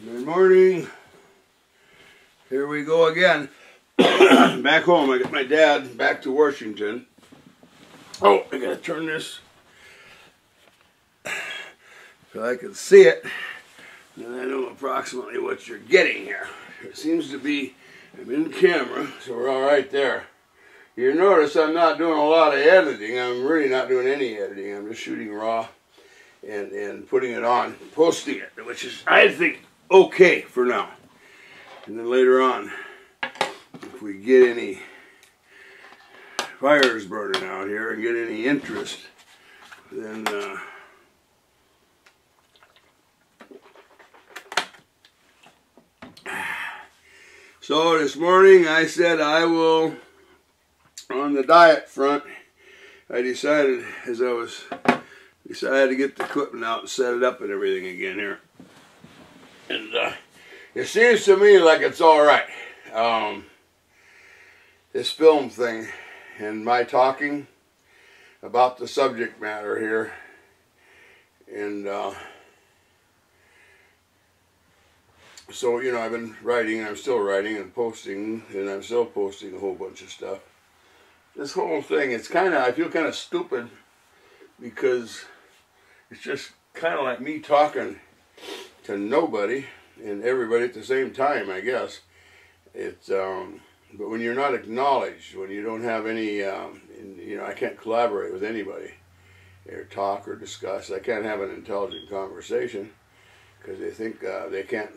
Good morning. Here we go again. Back home. I got my dad back to Washington. Oh, I gotta turn this so I can see it. And I know approximately what you're getting here. It seems to be, I'm in camera, so we're all right there. You notice I'm not doing a lot of editing. I'm really not doing any editing. I'm just shooting raw and putting it on, posting it, which is, I think, okay for now. And then later on, if we get any fires burning out here and get any interest, then so this morning I said I will, on the diet front, I decided to get the equipment out and set it up and everything again here. And it seems to me like it's all right. This film thing and my talking about the subject matter here, and so, you know, I've been writing, and I'm still writing and posting, and I'm still posting a whole bunch of stuff. This whole thing, it's kind of, I feel kind of stupid because it's just kind of like me talking to nobody and everybody at the same time, I guess. It's, but when you're not acknowledged, when you don't have any, you know, I can't collaborate with anybody or talk or discuss. I can't have an intelligent conversation because they think they can't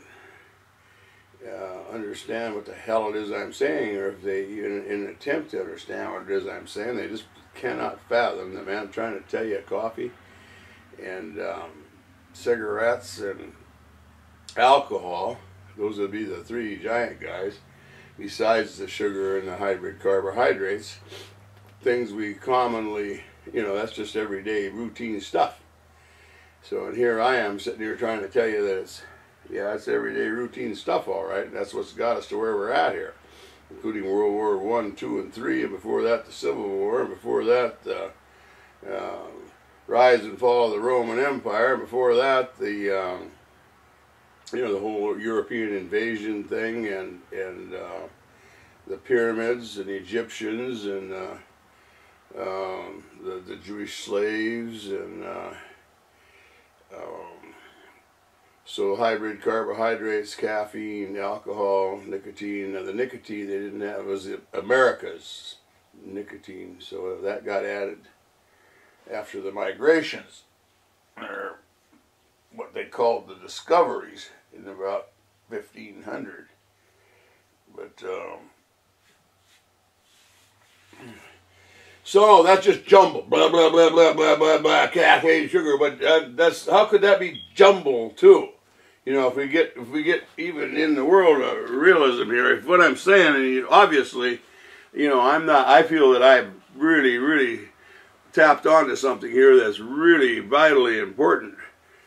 understand what the hell it is I'm saying, or if they even in an attempt to understand what it is I'm saying, they just cannot fathom the man trying to tell you coffee and cigarettes and alcohol. Those would be the three giant guys, besides the sugar and the hybrid carbohydrates, things we commonly, you know, that's just everyday routine stuff. So, and here I am sitting here trying to tell you that it's, yeah, it's everyday routine stuff, all right. That's what's got us to where we're at here, including World War I, II, and III, and before that the Civil War, and before that the rise and fall of the Roman Empire, and before that the you know, the whole European invasion thing, and the pyramids and the Egyptians and the Jewish slaves, and so hybrid carbohydrates, caffeine, alcohol, nicotine. Now the nicotine they didn't have was America's nicotine, so that got added after the migrations, or what they called the discoveries in about 1500. But so that's just jumble, blah blah blah blah blah blah blah, caffeine, sugar. But that's, how could that be jumble too? You know, if we get even in the world of realism here, if what I'm saying, and obviously, you know, I feel that I've really tapped onto something here that's really vitally important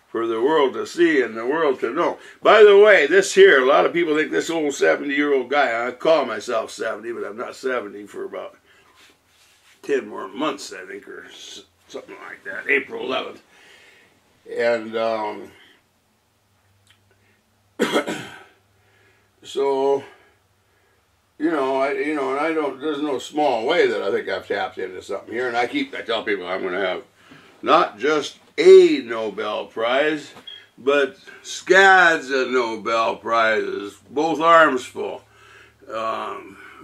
for the world to see and the world to know. By the way, this here, a lot of people think this old 70-year-old guy, I call myself 70, but I'm not 70 for about 10 more months, I think, or something like that, April 11th. And so, and I don't, there's no small way that I think I've tapped into something here, and I tell people I'm going to have not just a Nobel Prize, but scads of Nobel Prizes, both arms full,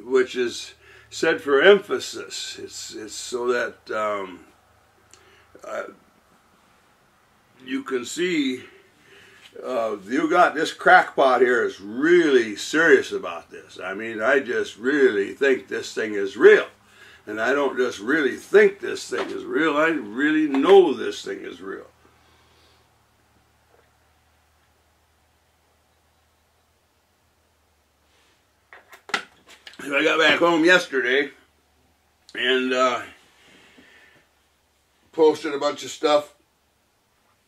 which is said for emphasis. It's so that you can see you got this crackpot here is really serious about this. I mean, I just really think this thing is real. And I don't just really think this thing is real, I really know this thing is real. So I got back home yesterday and posted a bunch of stuff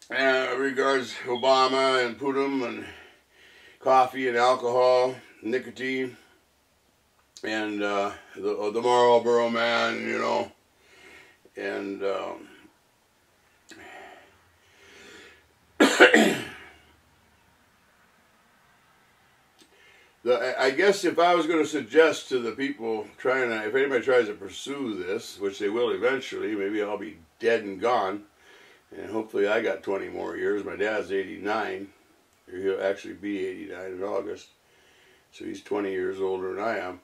regards Obama and Putin and coffee and alcohol, nicotine, and the Marlboro Man, you know, and I guess if I was going to suggest to the people trying to, if anybody tries to pursue this, which they will eventually, maybe I'll be dead and gone, and hopefully I got 20 more years. My dad's 89. He'll actually be 89 in August, so he's 20 years older than I am,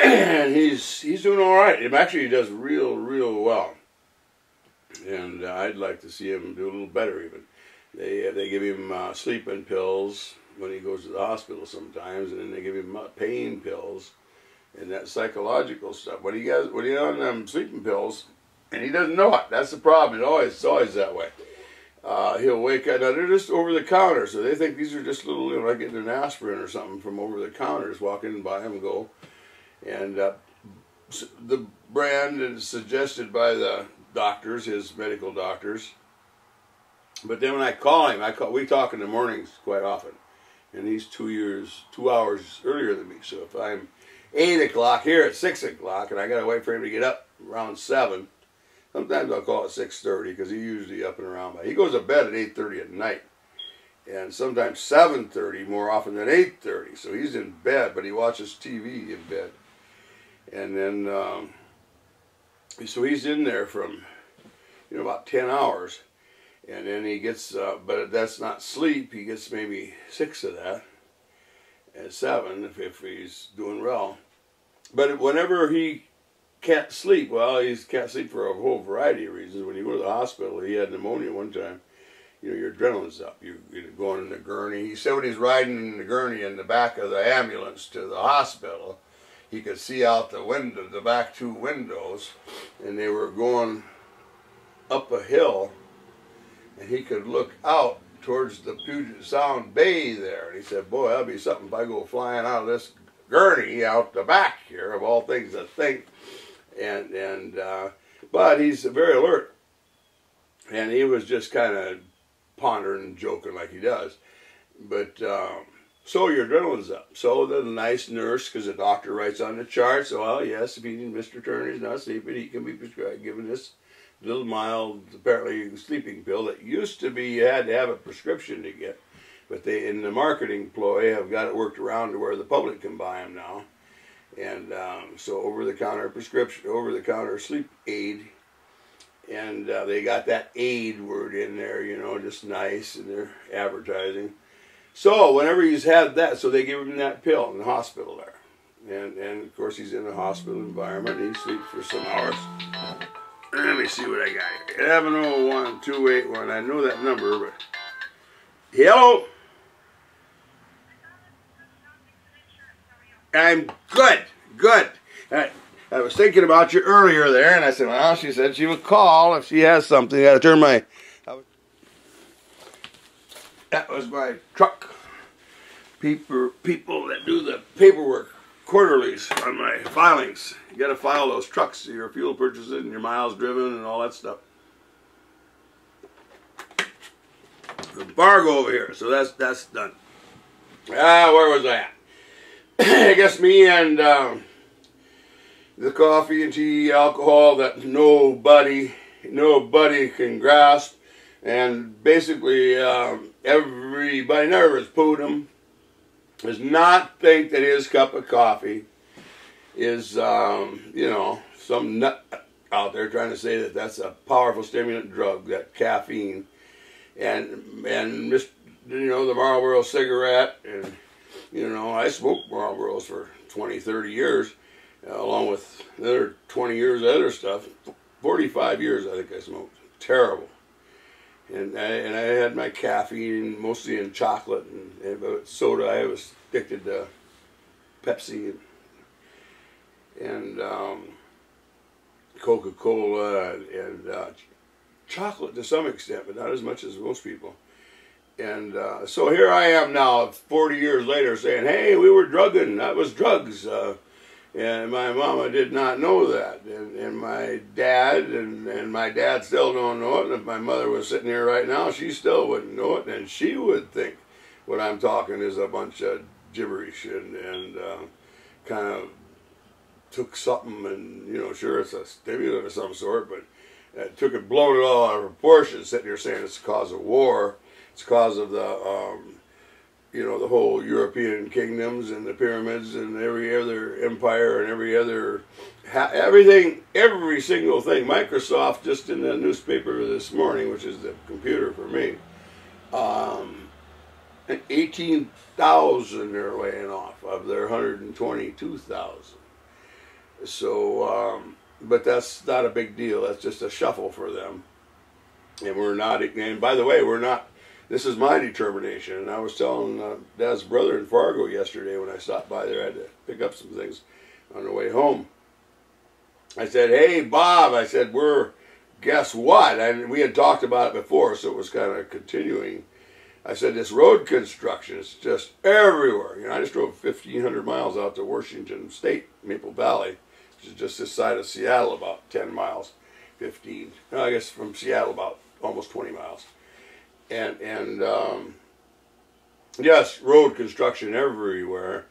and he's doing all right. Actually, he does real well, and I'd like to see him do a little better even. They give him sleeping pills when he goes to the hospital sometimes, and then they give him pain pills and that psychological stuff. When he's on them sleeping pills, and he doesn't know it. That's the problem. It's always that way. He'll wake up. Now they're just over the counter, so they think these are just little, like getting an aspirin or something from over the counter. Just walk in and buy them and go. And the brand is suggested by the doctors, his medical doctors. But then when I call him, we talk in the mornings quite often. And he's 2 hours earlier than me. So if I'm 8 o'clock here at 6 o'clock, and I got to wait for him to get up around 7, sometimes I'll call it 6:30 because he's usually up and around. He goes to bed at 8:30 at night, and sometimes 7:30 more often than 8:30. So he's in bed, but he watches TV in bed. And then, so he's in there from, about 10 hours. And then he gets, but that's not sleep. He gets maybe 6 of that, and 7 if he's doing well. But whenever he can't sleep, well, he can't sleep for a whole variety of reasons. When you go to the hospital, he had pneumonia one time. Your adrenaline's up. You're going in the gurney. He said when he's riding in the gurney in the back of the ambulance to the hospital, he could see out the window, the back 2 windows, and they were going up a hill. And he could look out towards the Puget Sound Bay there. And he said, boy, that'll be something if I go flying out of this gurney out the back here, of all things to think. But he's very alert. And he was just kind of pondering and joking like he does. But, so your adrenaline's up. So the nice nurse, because the doctor writes on the chart, so, well, yes, if Mr. Turner's not sleeping, he can be prescribed, given this little mild, apparently, sleeping pill that used to be you had to have a prescription to get, but they, in the marketing ploy, have got it worked around to where the public can buy them now, and so over-the-counter prescription, over-the-counter sleep aid, and they got that aid word in there, just nice in their advertising. So whenever he's had that, so they give him that pill in the hospital there, and of course he's in a hospital environment. And he sleeps for some hours. Let me see what I got here. 701-281. I know that number, but... Hello? I'm good. I was thinking about you earlier there, and I said, well, she said she would call if she has something. I got to turn my... That was my truck. People that do the paperwork. Quarterlies on my filings. You got to file those trucks, your fuel purchases and your miles driven and all that stuff. Embargo over here, so that's done. Where was I at? I guess me and the coffee and tea, alcohol that nobody can grasp, and basically everybody nervous Putin does not think that his cup of coffee is, some nut out there trying to say that that's a powerful stimulant drug, that caffeine, and the Marlboro cigarette, and, I smoked Marlboros for 20, 30 years, along with another 20 years of other stuff. 45 years, I think I smoked. Terrible. And I had my caffeine mostly in chocolate and soda. I was addicted to Pepsi and Coca-Cola and chocolate to some extent, but not as much as most people. And so here I am now, 40 years later, saying, hey, we were drugging. That was drugs. And my mama did not know that, and my dad, and my dad still don't know it, and if my mother was sitting here right now, she still wouldn't know it, and she would think what I'm talking is a bunch of gibberish, and kind of took something, and, sure, it's a stimulant of some sort, but took it, blown it all out of proportion, sitting here saying it's the cause of war, it's the cause of the you know, the whole European kingdoms and the pyramids and every other empire and every other, everything, every single thing. Microsoft, just in the newspaper this morning, which is the computer for me, 18,000 they're laying off of their 122,000. So, but that's not a big deal. That's just a shuffle for them. And we're not, and by the way, we're not, this is my determination. And I was telling Dad's brother in Fargo yesterday when I stopped by there, I had to pick up some things on the way home. I said, hey, Bob, I said, guess what? And we had talked about it before, so it was kind of continuing. I said, this road construction is just everywhere. You know, I just drove 1,500 miles out to Washington State, Maple Valley, which is just this side of Seattle, about 10 miles, 15. No, I guess from Seattle about almost 20 miles. And yes, road construction everywhere.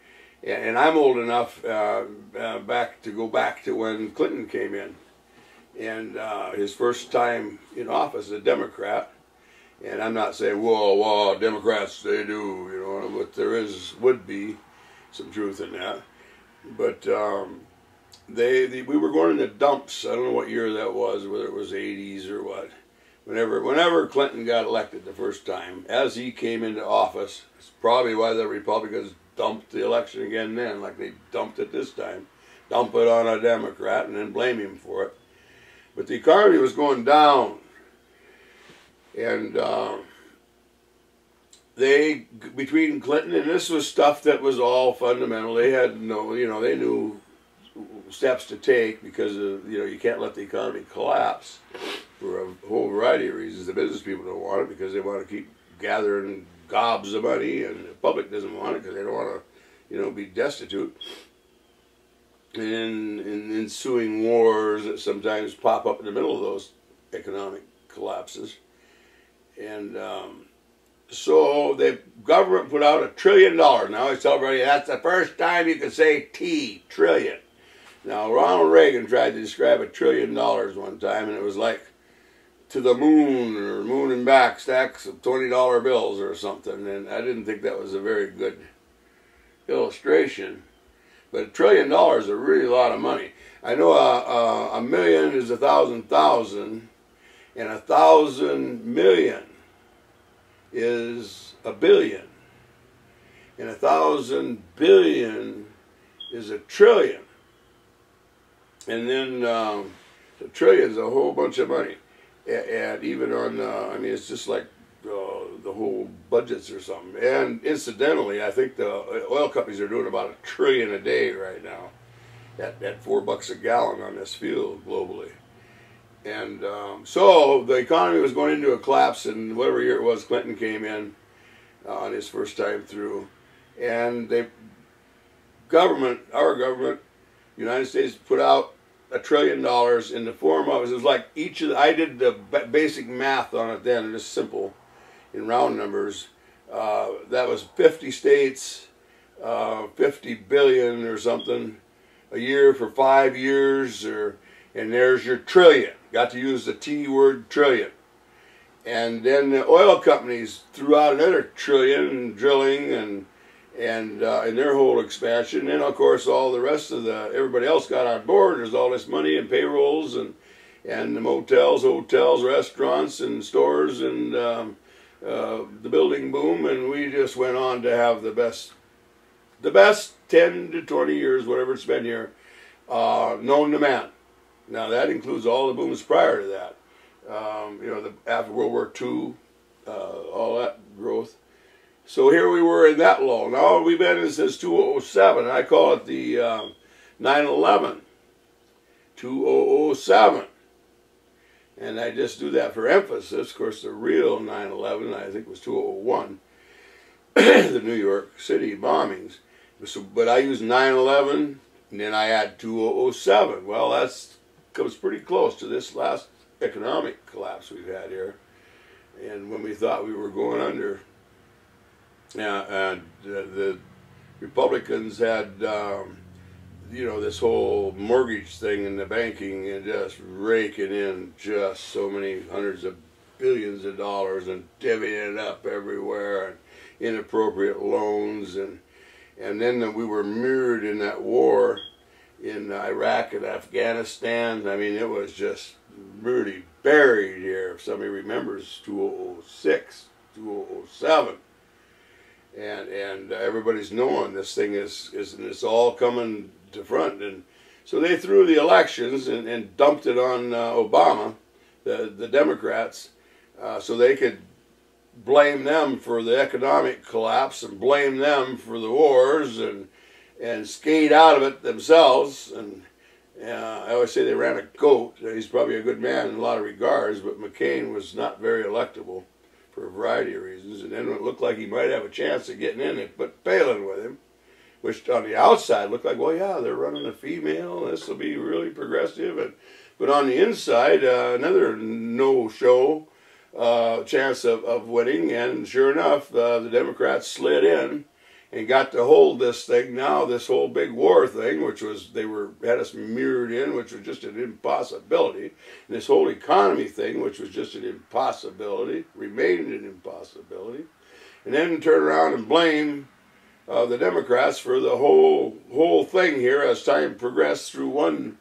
And I'm old enough to go back to when Clinton came in. And his first time in office as a Democrat. And I'm not saying, well, Democrats, they do, you know, but there would be some truth in that. But we were going into dumps. I don't know what year that was, whether it was 80s or what. Whenever Clinton got elected the first time, as he came into office, it's probably why the Republicans dumped the election again then, like they dumped it this time. Dump it on a Democrat and then blame him for it. But the economy was going down. And between Clinton, and this was stuff that was all fundamental. They had no, you know, they knew steps to take because of, you know, you can't let the economy collapse for a whole variety of reasons. The business people don't want it because they want to keep gathering gobs of money, and the public doesn't want it because they don't want to, you know, be destitute. And ensuing wars that sometimes pop up in the middle of those economic collapses. And so the government put out $1 trillion. Now I tell everybody that's the first time you can say T, trillion. Now Ronald Reagan tried to describe $1 trillion one time, and it was like to the moon or moon and back, stacks of $20 bills or something. And I didn't think that was a very good illustration. But $1 trillion is a really lot of money. I know a million is 1,000,000. And 1,000 million is a billion. And 1,000 billion is a trillion. And then a trillion is a whole bunch of money. And even on, I mean, it's just like the whole budgets or something. And incidentally, I think the oil companies are doing about $1 trillion a day right now at $4 a gallon on this fuel globally. And so the economy was going into a collapse, and whatever year it was, Clinton came in on his first time through. And our government, United States, put out $1 trillion in the form of, it was like I did the basic math on it then, just simple, in round numbers. That was 50 states, 50 billion or something a year for 5 years, and there's your trillion. Got to use the T word, trillion. And then the oil companies threw out another $1 trillion drilling and in their whole expansion. And of course all the rest of everybody else got on board. There's all this money and payrolls and the motels, hotels, restaurants and stores and the building boom, and we just went on to have the best 10 to 20 years, whatever it's been here, known to man. Now that includes all the booms prior to that. You know, after World War II, all that growth. So here we were in that lull. Now we've been in since 2007. I call it the 9/11. 2007. And I just do that for emphasis. Of course, the real 9/11, I think, was 2001. The New York City bombings. So, but I use 9/11, and then I add 2007. Well, that comes pretty close to this last economic collapse we've had here. And when we thought we were going under, and the Republicans had, you know, this whole mortgage thing in the banking and just raking in just so many hundreds of billions of dollars and divvying it up everywhere. inappropriate loans, and then we were mirrored in that war in Iraq and Afghanistan. I mean, it was just really buried here. If somebody remembers 2006, 2007, and everybody's knowing this thing is it's all coming to front. And so they threw the elections and dumped it on Obama, the Democrats, so they could blame them for the economic collapse and blame them for the wars and skate out of it themselves. And I always say they ran a goat. He's probably a good man in a lot of regards, but McCain was not very electable for a variety of reasons. And then it looked like he might have a chance of getting in it, but Palin with him, which on the outside looked like, well, yeah, they're running a female, this will be really progressive. But on the inside, another no-show chance of winning, and sure enough, the Democrats slid in and got to hold this thing now, this whole big war thing, which was, had us mirrored in, which was just an impossibility. And this whole economy thing, which was just an impossibility, remained an impossibility. And then turn around and blame the Democrats for the whole thing here as time progressed through one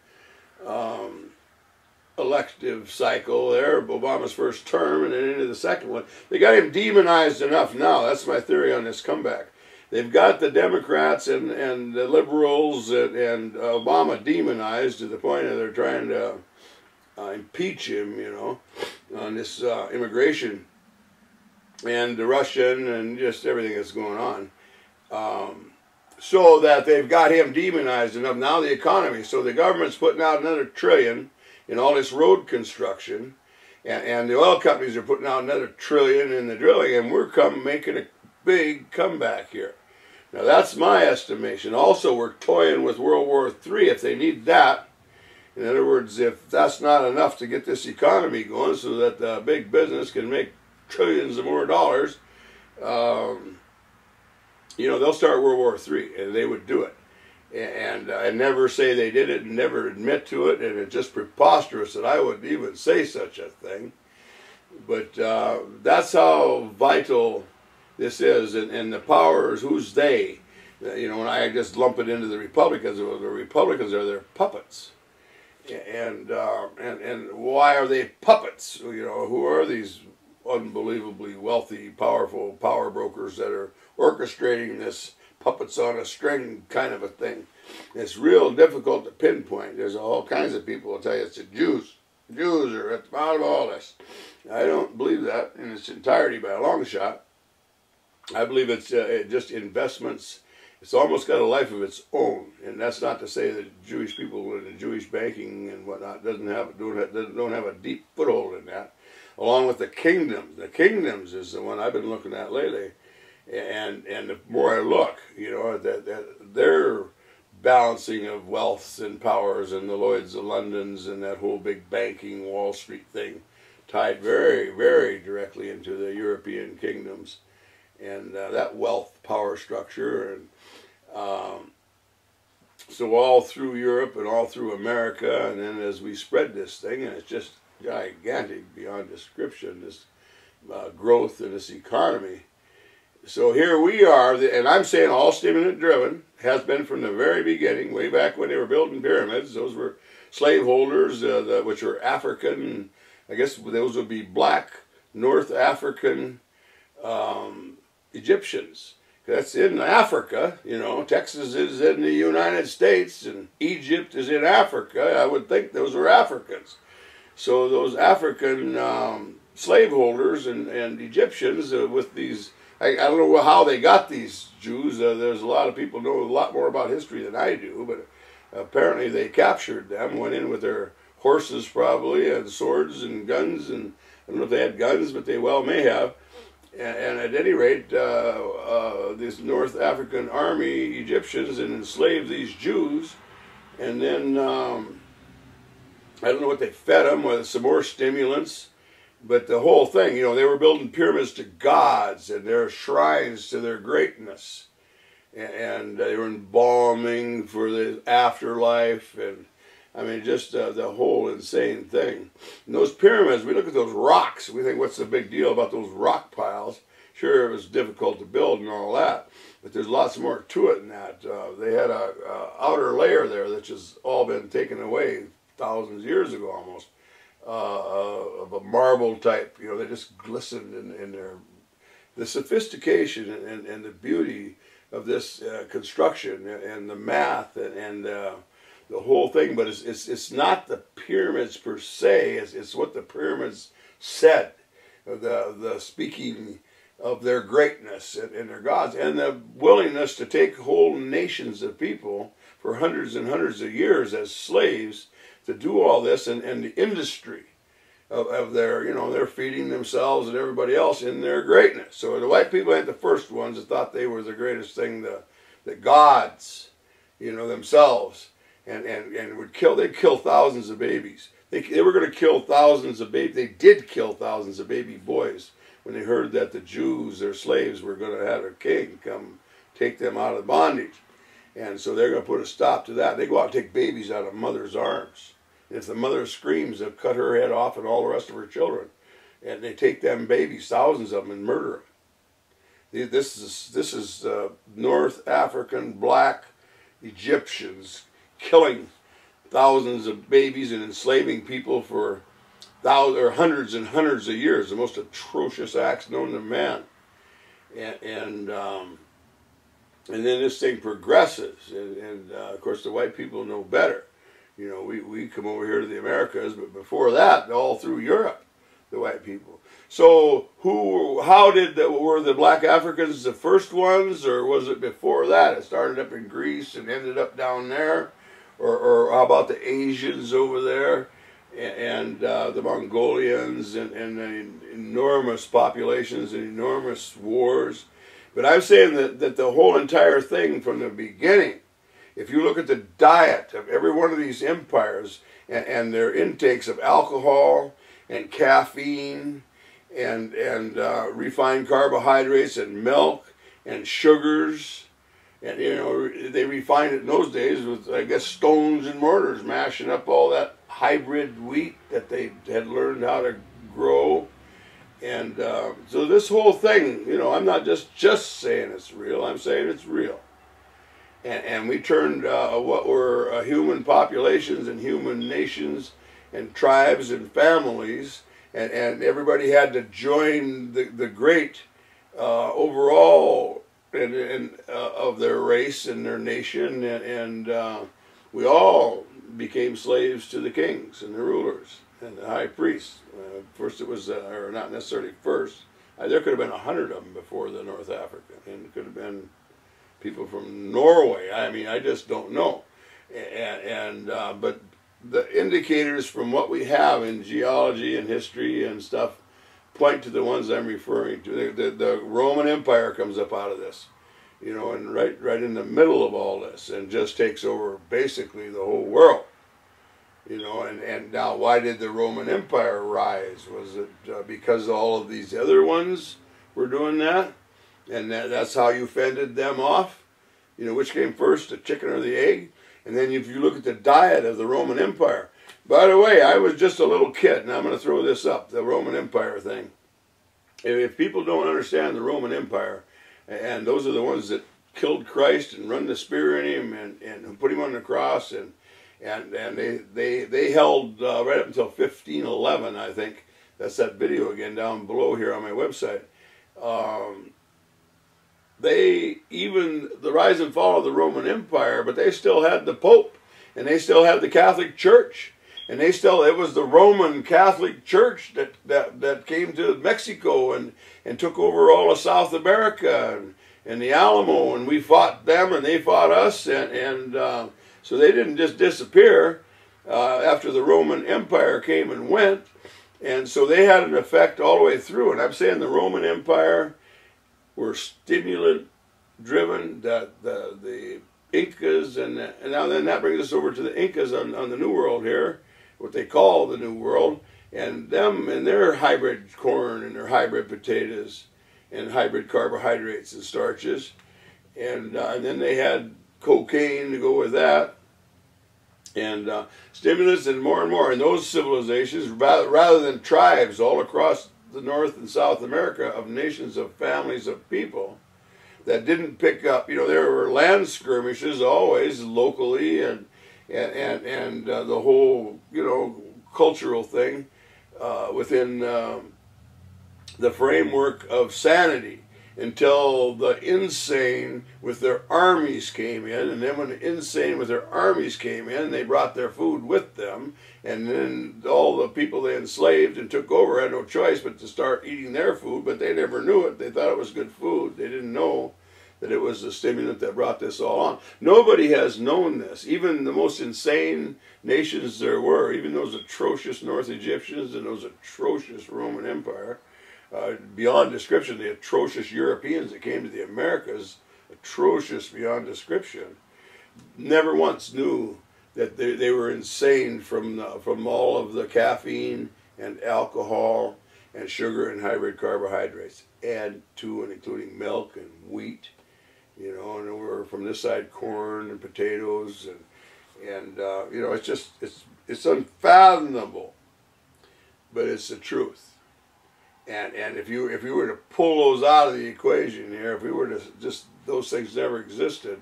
elective cycle there, Obama's first term, and then into the second one. They got him demonized enough now. That's my theory on this comeback. They've got the Democrats and the liberals and Obama demonized to the point that they're trying to impeach him, you know, on this immigration and the Russian and just everything that's going on. So that they've got him demonized enough. Now the economy. So the government's putting out another $1 trillion in all this road construction, and the oil companies are putting out another $1 trillion in the drilling, and we're making a big comeback here. Now that's my estimation. Also, we're toying with World War III if they need that. In other words, if that's not enough to get this economy going so that the big business can make trillions of more dollars, you know, they'll start World War III, and they would do it. And I never say they did it and never admit to it, and it's just preposterous that I would even say such a thing. But that's how vital this is, and the powers, who's they? You know, when I just lump it into the Republicans are their puppets. And why are they puppets? You know, who are these unbelievably wealthy, powerful power brokers that are orchestrating this puppets on a string kind of a thing? It's real difficult to pinpoint. There's all kinds of people will tell you it's the Jews. The Jews are at the bottom of all this. I don't believe that in its entirety by a long shot. I believe it's just investments. It's almost got a life of its own, and that's not to say that Jewish people in the Jewish banking and whatnot don't have a deep foothold in that. Along with the kingdoms. The kingdoms is the one I've been looking at lately. And the more I look, you know, that their balancing of wealths and powers and the Lloyds of Londons and that whole big banking Wall Street thing tied very, very directly into the European kingdoms and that wealth power structure. And so all through Europe and all through America, and then as we spread this thing, and it's just gigantic beyond description, this growth in this economy. So here we are, and I'm saying all stimulant driven, has been from the very beginning, way back when they were building pyramids. Those were slaveholders, which were African, I guess those would be black North African Egyptians. That's in Africa, you know. Texas is in the United States, and Egypt is in Africa. I would think those were Africans. So those African slaveholders and Egyptians with these, I don't know how they got these Jews. There's a lot of people know a lot more about history than I do, but apparently they captured them, went in with their horses probably, and swords and guns, and I don't know if they had guns, but they well may have. And at any rate, this North African army Egyptians and enslaved these Jews, and then I don't know what they fed them, with some more stimulants. But the whole thing, you know, they were building pyramids to gods and their shrines to their greatness. And they were embalming for the afterlife. And, I mean, just the whole insane thing. And those pyramids, we look at those rocks. We think, what's the big deal about those rock piles? Sure, it was difficult to build and all that, but there's lots more to it than that. They had a outer layer there that's just all been taken away thousands of years ago almost, of a marble type. You know, they just glistened in their, the sophistication and the beauty of this construction and the math and the whole thing. But it's not the pyramids per se. It's what the pyramids said, the speaking of their greatness and their gods, and the willingness to take whole nations of people for hundreds and hundreds of years as slaves to do all this, and the industry of their, you know, they're feeding themselves and everybody else in their greatness. So the white people ain't the first ones that thought they were the greatest thing, the gods, you know, themselves, and would kill, they'd kill thousands of babies. They were going to kill thousands of babies. They did kill thousands of baby boys when they heard that the Jews, their slaves, were going to have a king come take them out of bondage. And so they're going to put a stop to that. They go out and take babies out of mother's arms. And if the mother screams, they'll cut her head off and all the rest of her children. And they take them babies, thousands of them, and murder them. This is North African black Egyptians killing thousands of babies and enslaving people for thousands or hundreds and hundreds of years, the most atrocious acts known to man. And then this thing progresses, and of course the white people know better. You know, we come over here to the Americas, but before that, all through Europe, the white people. So were the black Africans the first ones, or was it before that? It started up in Greece and ended up down there, or how about the Asians over there? And the Mongolians and enormous populations and enormous wars. But I'm saying that the whole entire thing from the beginning, if you look at the diet of every one of these empires and their intakes of alcohol and caffeine and refined carbohydrates and milk and sugars, and you know, they refined it in those days with, I guess, stones and mortars, mashing up all that hybrid wheat that they had learned how to grow. And so this whole thing, you know, I'm not just saying it's real, I'm saying it's real. And we turned what were human populations and human nations and tribes and families, and everybody had to join the great overall of their race and their nation, and we all became slaves to the kings and the rulers and the high priests. First it was, or not necessarily first, there could have been 100 of them before the North Africa, and it could have been people from Norway. I mean, I just don't know. But the indicators from what we have in geology and history and stuff point to the ones I'm referring to. The Roman Empire comes up out of this, you know, and right in the middle of all this, and just takes over basically the whole world. You know, and now why did the Roman Empire rise? Was it because all of these other ones were doing that? And that's how you fended them off? You know, which came first, the chicken or the egg? And then if you look at the diet of the Roman Empire. By the way, I was just a little kid, and I'm going to throw this up, the Roman Empire thing. If people don't understand the Roman Empire, and those are the ones that killed Christ and run the spear in him and put him on the cross, and they held right up until 1511, I think. That's that video again down below here on my website. Even the rise and fall of the Roman Empire, but they still had the Pope, and they still had the Catholic Church, and it was the Roman Catholic Church that came to Mexico and took over all of South America and the Alamo, and we fought them and they fought us, and so they didn't just disappear after the Roman Empire came and went, and so they had an effect all the way through. And I'm saying the Roman Empire were stimulant driven, that the Incas, and now then that brings us over to the Incas on the New World here, what they call the New World, and them and their hybrid corn and their hybrid potatoes and hybrid carbohydrates and starches, and then they had cocaine to go with that, and stimulants and more, and those civilizations, rather than tribes all across the North and South America of nations of families of people that didn't pick up. You know, there were land skirmishes always locally, and the whole, you know, cultural thing within the framework of sanity, until the insane with their armies came in. And then when the insane with their armies came in, they brought their food with them, and then all the people they enslaved and took over had no choice but to start eating their food. But they never knew it. They thought it was good food. They didn't know that it was the stimulant that brought this all on. Nobody has known this. Even the most insane nations there were, even those atrocious North Egyptians and those atrocious Roman Empire, beyond description, the atrocious Europeans that came to the Americas, atrocious beyond description, never once knew that they were insane from all of the caffeine and alcohol and sugar and hybrid carbohydrates, and including milk and wheat, you know, and we're from this side corn and potatoes, and you know, it's unfathomable, but it's the truth. And if you were to pull those out of the equation here, if we were to just, those things never existed,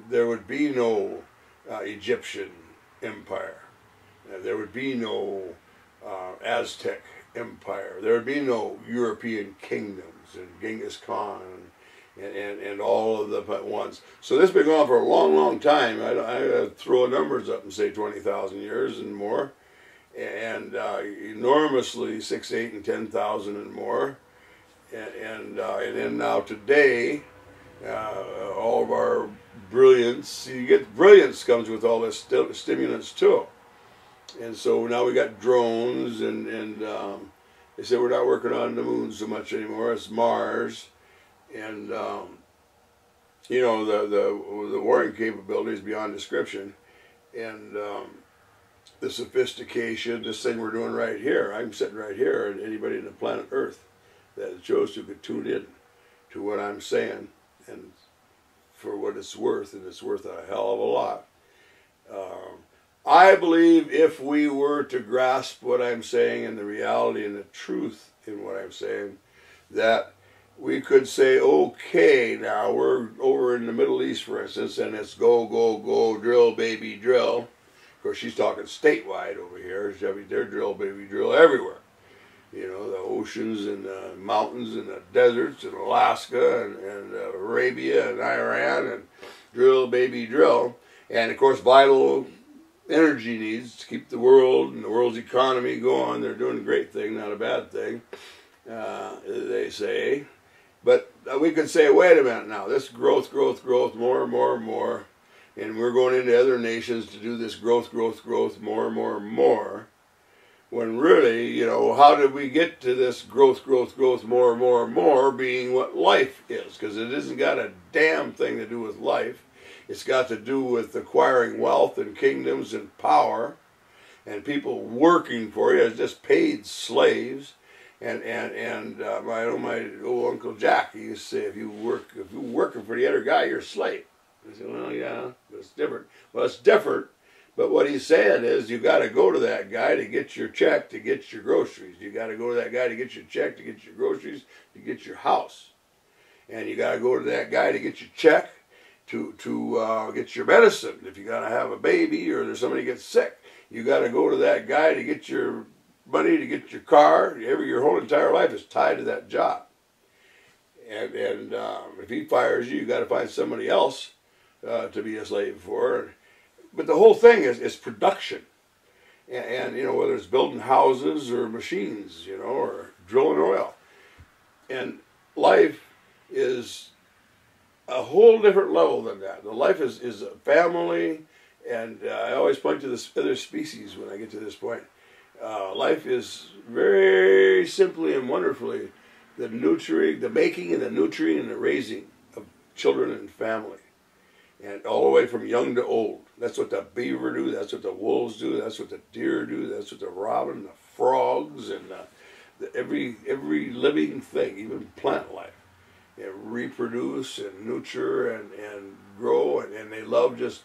there would be no Egyptian empire. There would be no Aztec empire. There would be no European kingdoms and Genghis Khan and all of them at once. So this has been going on for a long, long time. I throw numbers up and say 20,000 years and more. And enormously 6, 8, and 10,000 and more, and then now today, all of our brilliance. You get brilliance comes with all this stimulants too, and so now we got drones, and they say we're not working on the moon so much anymore. It's Mars, and you know, the warring capabilities beyond description, and the sophistication, this thing we're doing right here. I'm sitting right here, and anybody on the planet Earth that chose to could tune in to what I'm saying, and for what it's worth, and it's worth a hell of a lot. I believe if we were to grasp what I'm saying and the reality and the truth in what I'm saying, that we could say, okay, now we're over in the Middle East, for instance, and it's go, go, go, drill, baby, drill. Of course, she's talking statewide over here. They're drill, baby, drill everywhere. You know, the oceans and the mountains and the deserts and Alaska and Arabia and Iran, and drill, baby, drill. And, of course, vital energy needs to keep the world and the world's economy going. They're doing a great thing, not a bad thing, they say. But we could say, wait a minute now, this growth, growth, growth, more and more and more. And we're going into other nations to do this growth, growth, growth, more and more and more. When really, you know, how did we get to this growth, growth, growth, more and more and more being what life is? Because it hasn't got a damn thing to do with life. It's got to do with acquiring wealth and kingdoms and power and people working for you as just paid slaves. And my old Uncle Jack, he used to say, if you're working for the other guy, you're a slave. I said, well, yeah, but it's different. Well, it's different, but what he's saying is you got to go to that guy to get your check, to get your groceries. You got to go to that guy to get your check, to get your groceries, to get your house. And you got to go to that guy to get your check, to get your medicine. If you got to have a baby or there's somebody gets sick, you got to go to that guy to get your money, to get your car. Your whole entire life is tied to that job. And if he fires you, you got to find somebody else to be a slave for. But the whole thing is production. And you know, whether it's building houses or machines, you know, or drilling oil. And life is a whole different level than that. The life is a family, and I always point to the other species when I get to this point. Life is very simply and wonderfully the making and the nurturing and the raising of children and family. And all the way from young to old. That's what the beaver do, that's what the wolves do, that's what the deer do, that's what the robin, the frogs, and every living thing, even plant life. Reproduce and nurture and grow, and they love just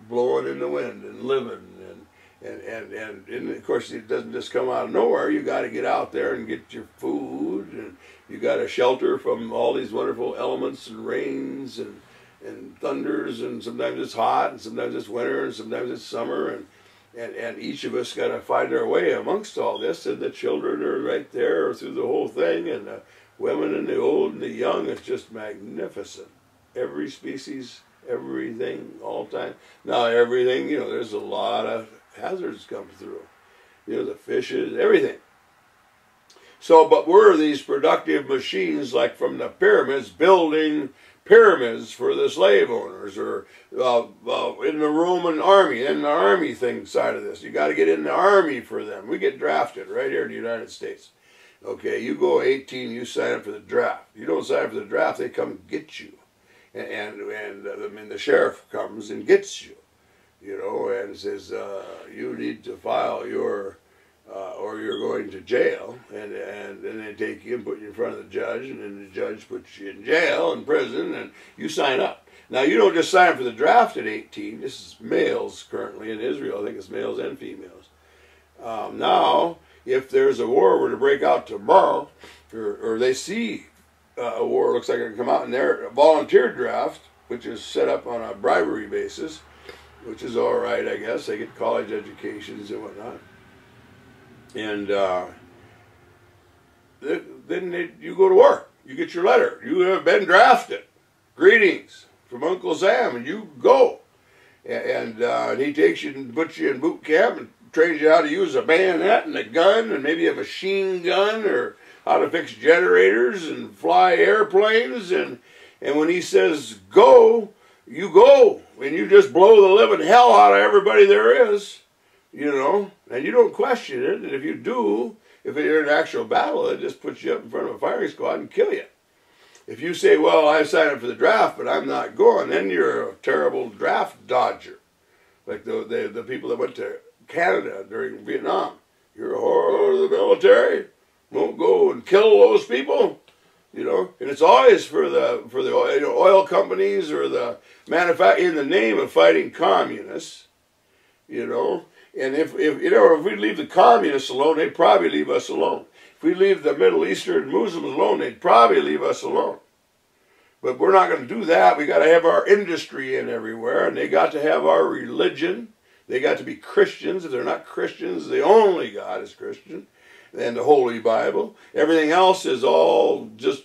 blowing in the wind and living And of course, it doesn't just come out of nowhere. You got to get out there and get your food, and you got to shelter from all these wonderful elements and rains and thunders, and sometimes it's hot, and sometimes it's winter, and sometimes it's summer, and each of us got to find our way amongst all this, and the children are right there through the whole thing, and the women and the old and the young. It's just magnificent. Every species, everything, all the time. Now everything, there's a lot of hazards come through. The fishes, everything. So, but we're these productive machines, like from the pyramids, building pyramids for the slave owners, or in the Roman army, in the army thing side of this. You got to get in the army for them. We get drafted right here in the United States. Okay, you go 18, you sign up for the draft. You don't sign up for the draft, they come get you. And the sheriff comes and gets you, and says, you need to file your, or you're going to jail, and then they take you and put you in front of the judge, and then the judge puts you in jail, in prison, and you sign up. Now, you don't just sign up for the draft at 18. This is males currently in Israel. I think it's males and females. Now, if there's a war were to break out tomorrow, or they see a war looks like it can come out in their volunteer draft, which is set up on a bribery basis, which is all right, I guess. They get college educations and whatnot. And then you go to work. You get your letter. You have been drafted. Greetings from Uncle Sam, and you go. And he takes you and puts you in boot camp and trains you how to use a bayonet and a gun and maybe a machine gun, or how to fix generators and fly airplanes. And when he says go, you go. And you just blow the living hell out of everybody there is, and you don't question it. And if you do, if you're in an actual battle, it just puts you up in front of a firing squad and kill you. If you say, well, I signed up for the draft, but I'm not going, then you're a terrible draft dodger. Like the people that went to Canada during Vietnam. You're a horror of the military. Won't go and kill those people, and it's always for the oil companies or the in the name of fighting communists, And if we leave the communists alone, they'd probably leave us alone. If we leave the Middle Eastern Muslims alone, they'd probably leave us alone. But we're not going to do that. We got to have our industry in everywhere, and they got to have our religion. They got to be Christians. If they're not Christians, the only God is Christian. And the Holy Bible. Everything else is all just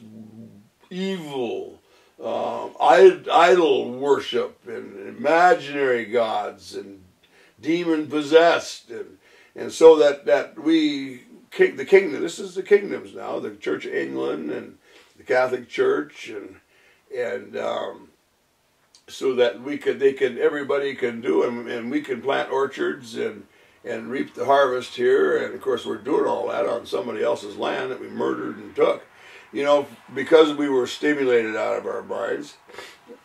evil, idol worship, and imaginary gods, and demon possessed, and so that the kingdom. This is the kingdoms now. The Church of England and the Catholic Church, and so that everybody can do, and we can plant orchards and reap the harvest here. And of course we're doing all that on somebody else's land that we murdered and took, because we were stimulated out of our minds.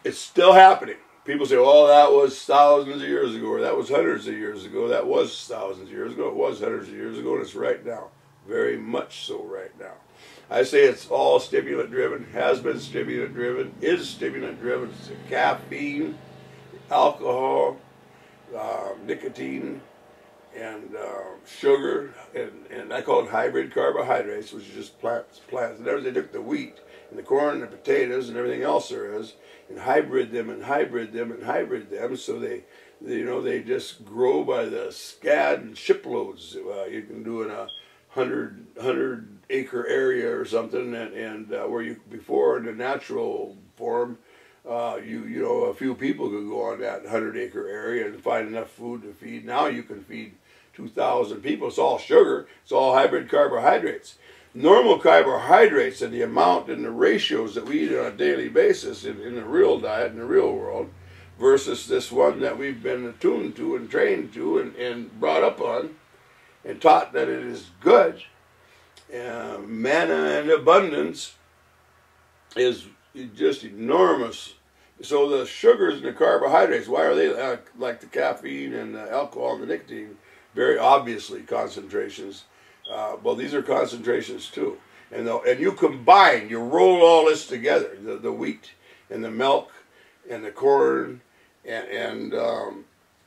It's still happening. People say, oh, that was thousands of years ago, or that was hundreds of years ago. That was thousands of years ago. It was hundreds of years ago, and it's right now. Very much so right now. I say it's all stimulant driven, has been stimulant driven, is stimulant driven. It's caffeine, alcohol, nicotine, and sugar, and I call it hybrid carbohydrates, which is just plants. And they took the wheat and the corn and the potatoes and everything else there is, and hybrid them and hybrid them and hybrid them, so they just grow by the scad and shiploads. You can do in a 100-acre area or something, and where you before in the natural form, a few people could go on that 100-acre area and find enough food to feed. Now you can feed 2,000 people. It's all sugar. It's all hybrid carbohydrates. Normal carbohydrates and the amount and the ratios that we eat on a daily basis in the real diet, in the real world, versus this one that we've been attuned to and trained to and brought up on and taught that it is good. Manna and abundance is just enormous. So the sugars and the carbohydrates, why are they like the caffeine and the alcohol and the nicotine? Very obviously concentrations. Well, these are concentrations too. And you combine, you roll all this together, the wheat and the milk and the corn and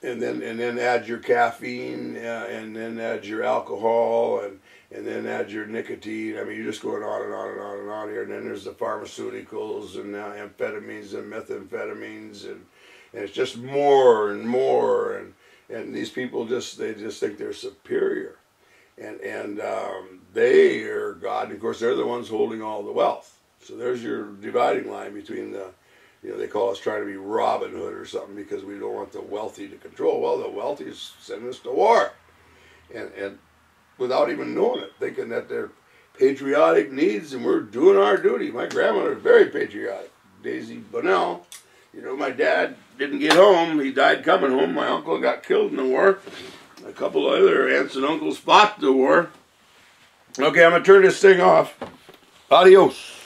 and then add your caffeine, and then add your alcohol, and then add your nicotine. I mean, you're just going on and on and on and on here. And then there's the pharmaceuticals and now amphetamines and methamphetamines, and it's just more and more. And these people they just think they're superior, and they are God. And of course, they're the ones holding all the wealth. So there's your dividing line between the, they call us trying to be Robin Hood or something because we don't want the wealthy to control. Well, the wealthy is sending us to war, and without even knowing it, thinking that they're patriotic needs and we're doing our duty. My grandmother was very patriotic, Daisy Bunnell. My dad didn't get home. He died coming home. My uncle got killed in the war. A couple of other aunts and uncles fought the war. Okay, I'm going to turn this thing off. Adios.